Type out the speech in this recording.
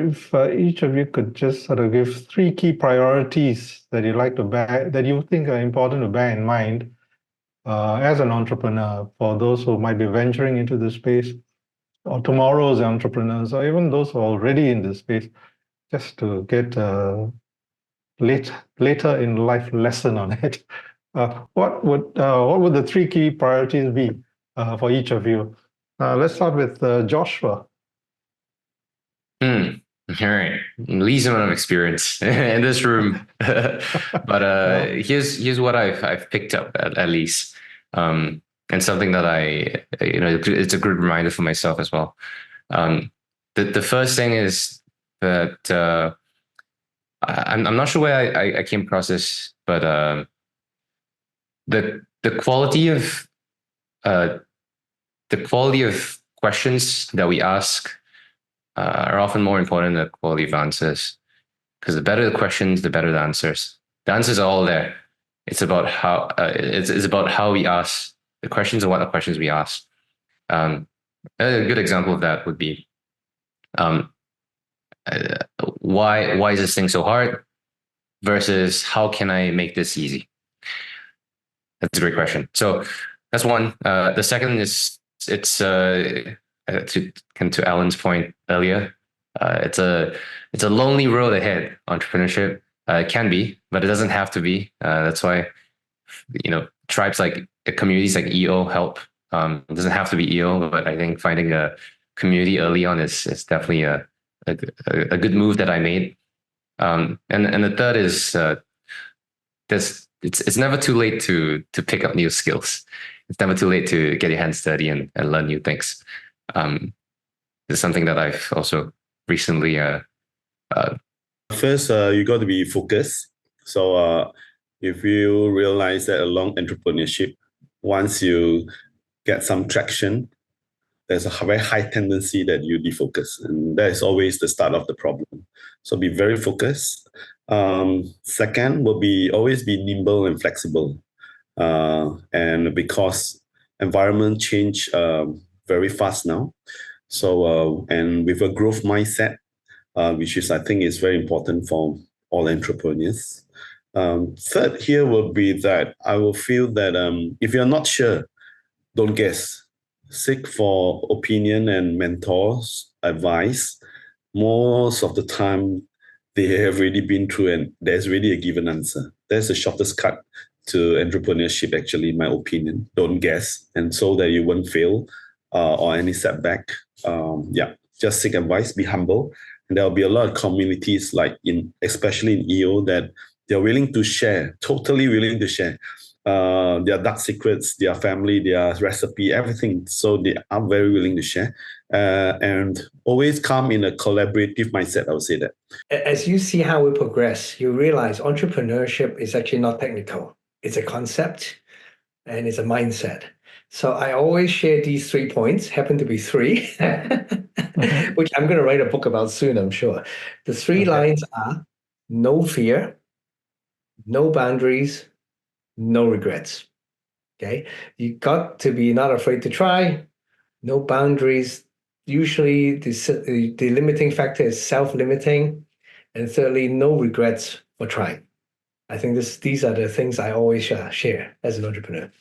If each of you could just sort of give three key priorities that you like to bear, that you think are important to bear in mind as an entrepreneur, for those who might be venturing into the space, or tomorrow's entrepreneurs, or even those who are already in the space, just to get a later in life lesson on it. What would the three key priorities be for each of you? Let's start with Joshua. All right, least amount of experience in this room, but here's what I've picked up at least, and something that it's a good reminder for myself as well. The first thing is that I'm not sure where I came across this, but the quality of questions that we ask are often more important than the quality of answers. Because the better the questions, the better the answers. The answers are all there. It's about how it's about how we ask the questions and what the questions we ask. A good example of that would be, why is this thing so hard? Versus how can I make this easy? That's a great question. So that's one. The second is to Alan's point earlier, it's a lonely road ahead. Entrepreneurship it can be, but it doesn't have to be. That's why tribes like communities like EO help. It doesn't have to be EO, but I think finding a community early on is definitely a good move that I made. And the third is it's never too late to pick up new skills. It's never too late to get your hands dirty and learn new things. It's something that I've also recently. First, you got to be focused. So if you realize that along entrepreneurship, once you get some traction, there's a very high tendency that you defocus. And that is always the start of the problem. So be very focused. Second will always be nimble and flexible. And because environment change very fast now. So, and with a growth mindset, which I think is very important for all entrepreneurs. Third here will be that I will feel that if you're not sure, don't guess. Seek for opinion and mentors' advice. Most of the time, they have already been through and there's really a given answer. There's the shortest cut to entrepreneurship, actually, in my opinion. Don't guess, and so that you won't fail or any setback. Just seek advice, be humble. And there'll be a lot of communities especially in EO, that they're willing to share, totally willing to share their dark secrets, their family, their recipe, everything. So they are very willing to share and always come in a collaborative mindset, I would say that. As you see how we progress, you realize entrepreneurship is actually not technical. It's a concept and it's a mindset. So I always share these 3 points, happen to be 3, which I'm going to write a book about soon, I'm sure. The 3 lines are no fear, no boundaries, no regrets. Okay. You got to be not afraid to try, no boundaries. Usually the limiting factor is self-limiting. And thirdly, no regrets for trying. I think these are the things I always share as an entrepreneur.